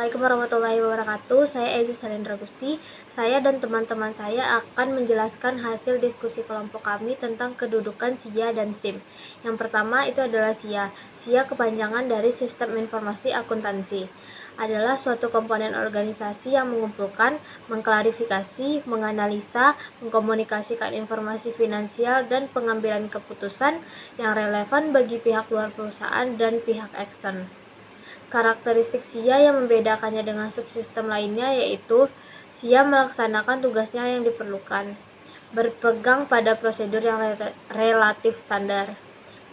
Assalamualaikum warahmatullahi wabarakatuh. Saya Ezi Salendra Gusti. Saya dan teman-teman saya akan menjelaskan hasil diskusi kelompok kami tentang kedudukan SIA dan SIM. Yang pertama itu adalah SIA. SIA kepanjangan dari Sistem Informasi Akuntansi. Adalah suatu komponen organisasi yang mengumpulkan, mengklarifikasi, menganalisa, mengkomunikasikan informasi finansial dan pengambilan keputusan yang relevan bagi pihak luar perusahaan dan pihak ekstern. Karakteristik SIA yang membedakannya dengan subsistem lainnya yaitu SIA melaksanakan tugasnya yang diperlukan, berpegang pada prosedur yang relatif standar,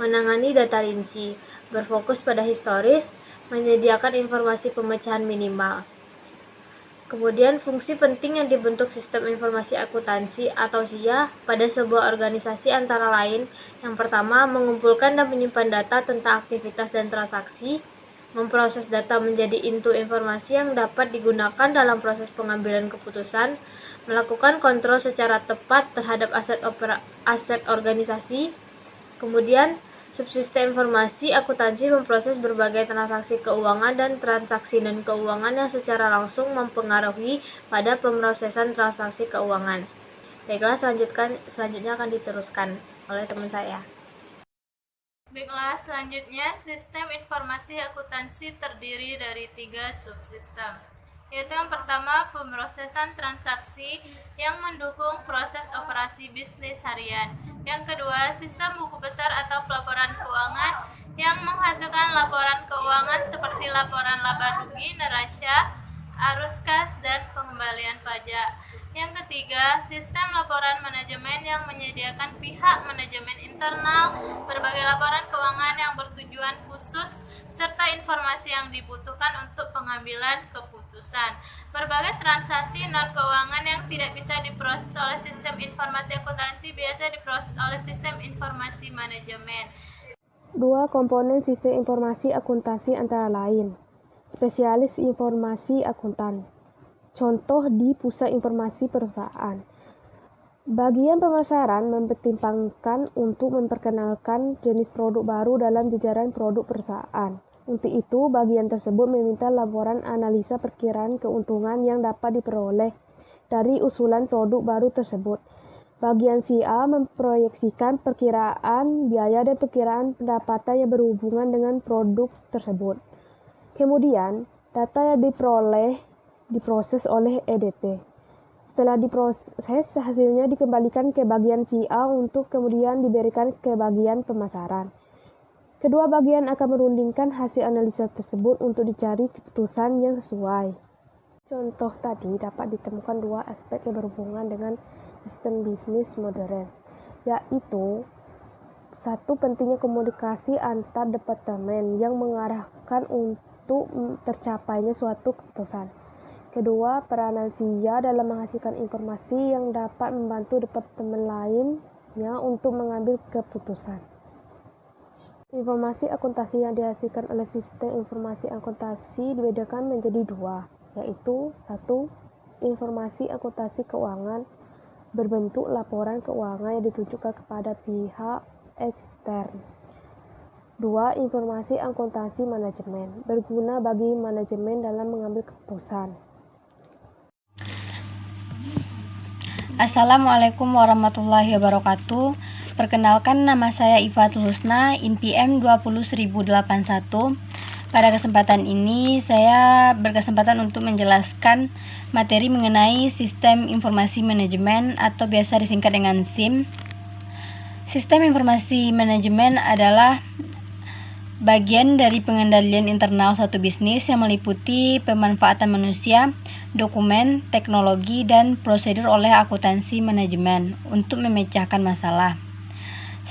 menangani data rinci, berfokus pada historis, menyediakan informasi pemecahan minimal. Kemudian fungsi penting yang dibentuk Sistem Informasi Akuntansi atau SIA pada sebuah organisasi antara lain, yang pertama mengumpulkan dan menyimpan data tentang aktivitas dan transaksi, memproses data menjadi input informasi yang dapat digunakan dalam proses pengambilan keputusan, melakukan kontrol secara tepat terhadap aset organisasi. Kemudian, subsistem informasi akuntansi memproses berbagai transaksi keuangan dan transaksi non-keuangan yang secara langsung mempengaruhi pada pemrosesan transaksi keuangan. Baiklah, selanjutnya akan diteruskan oleh teman saya. Baiklah, selanjutnya sistem informasi akuntansi terdiri dari 3 subsistem, yaitu yang pertama pemrosesan transaksi yang mendukung proses operasi bisnis harian. Yang kedua, sistem buku besar atau pelaporan keuangan yang menghasilkan laporan keuangan seperti laporan laba rugi, neraca, arus kas, dan pengembalian pajak. Yang ketiga, sistem laporan manajemen yang menyediakan pihak manajemen internal berbagai laporan keuangan yang bertujuan khusus serta informasi yang dibutuhkan untuk pengambilan keputusan. Berbagai transaksi non-keuangan yang tidak bisa diproses oleh sistem informasi akuntansi biasa diproses oleh sistem informasi manajemen. Dua komponen sistem informasi akuntansi antara lain: spesialis informasi akuntan. Contoh di pusat informasi perusahaan. Bagian pemasaran mempertimbangkan untuk memperkenalkan jenis produk baru dalam jajaran produk perusahaan. Untuk itu, bagian tersebut meminta laporan analisa perkiraan keuntungan yang dapat diperoleh dari usulan produk baru tersebut. Bagian SIA memproyeksikan perkiraan biaya dan perkiraan pendapatan yang berhubungan dengan produk tersebut. Kemudian, data yang diproses oleh EDP. Setelah diproses, hasilnya dikembalikan ke bagian SIA untuk kemudian diberikan ke bagian pemasaran. Kedua bagian akan merundingkan hasil analisa tersebut untuk dicari keputusan yang sesuai. Contoh tadi dapat ditemukan dua aspek yang berhubungan dengan sistem bisnis modern, yaitu satu, pentingnya komunikasi antar departemen yang mengarahkan untuk tercapainya suatu keputusan. Kedua, peranan SIA dalam menghasilkan informasi yang dapat membantu departemen lainnya untuk mengambil keputusan. Informasi akuntansi yang dihasilkan oleh sistem informasi akuntansi dibedakan menjadi dua, yaitu satu, informasi akuntansi keuangan berbentuk laporan keuangan yang ditujukan kepada pihak ekstern. Dua, informasi akuntansi manajemen berguna bagi manajemen dalam mengambil keputusan. Assalamualaikum warahmatullahi wabarakatuh. Perkenalkan, nama saya Ifatul Husna, INPM 20081. Pada kesempatan ini saya berkesempatan untuk menjelaskan materi mengenai Sistem Informasi Manajemen atau biasa disingkat dengan SIM. Sistem Informasi Manajemen adalah bagian dari pengendalian internal suatu bisnis yang meliputi pemanfaatan manusia, dokumen, teknologi, dan prosedur oleh akuntansi manajemen untuk memecahkan masalah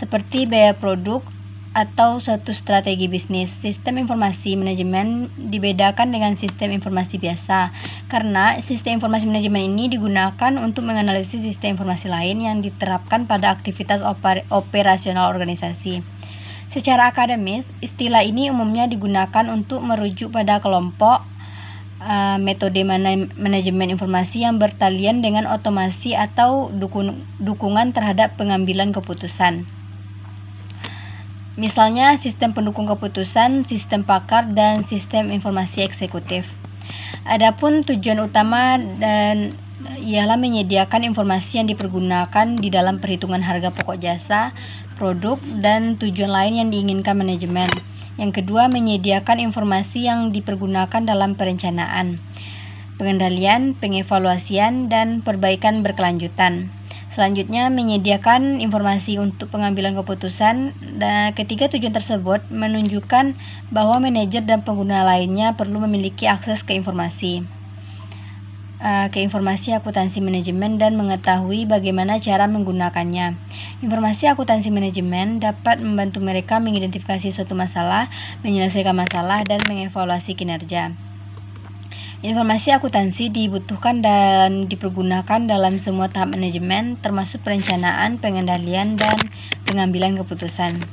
seperti biaya produk atau suatu strategi bisnis. Sistem informasi manajemen dibedakan dengan sistem informasi biasa karena sistem informasi manajemen ini digunakan untuk menganalisis sistem informasi lain yang diterapkan pada aktivitas operasional organisasi. Secara akademis, istilah ini umumnya digunakan untuk merujuk pada kelompok metode manajemen informasi yang bertalian dengan otomasi atau dukungan terhadap pengambilan keputusan. Misalnya sistem pendukung keputusan, sistem pakar, dan sistem informasi eksekutif. Adapun tujuan utama dan ialah menyediakan informasi yang dipergunakan di dalam perhitungan harga pokok jasa, produk, dan tujuan lain yang diinginkan manajemen. Yang kedua, menyediakan informasi yang dipergunakan dalam perencanaan, pengendalian, pengevaluasian, dan perbaikan berkelanjutan. Selanjutnya, menyediakan informasi untuk pengambilan keputusan. Dan ketiga tujuan tersebut menunjukkan bahwa manajer dan pengguna lainnya perlu memiliki akses ke informasi akuntansi manajemen dan mengetahui bagaimana cara menggunakannya. Informasi akuntansi manajemen dapat membantu mereka mengidentifikasi suatu masalah, menyelesaikan masalah, dan mengevaluasi kinerja. Informasi akuntansi dibutuhkan dan dipergunakan dalam semua tahap manajemen, termasuk perencanaan, pengendalian, dan pengambilan keputusan.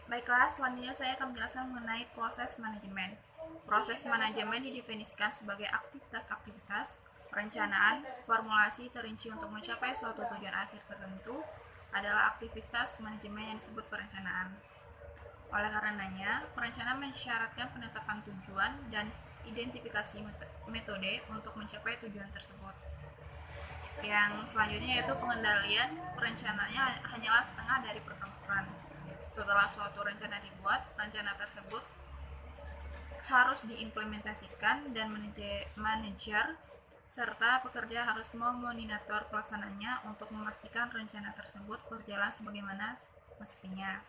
Baiklah, selanjutnya saya akan menjelaskan mengenai proses manajemen. Proses manajemen didefinisikan sebagai aktivitas-aktivitas perencanaan, formulasi terinci untuk mencapai suatu tujuan akhir tertentu adalah aktivitas manajemen yang disebut perencanaan. Oleh karenanya, perencanaan mensyaratkan penetapan tujuan dan identifikasi metode untuk mencapai tujuan tersebut. Yang selanjutnya yaitu pengendalian. Perencanaannya hanyalah setengah dari pertempuran. Setelah suatu rencana dibuat, rencana tersebut harus diimplementasikan dan manajer serta pekerja harus memonitor pelaksanaannya untuk memastikan rencana tersebut berjalan sebagaimana mestinya.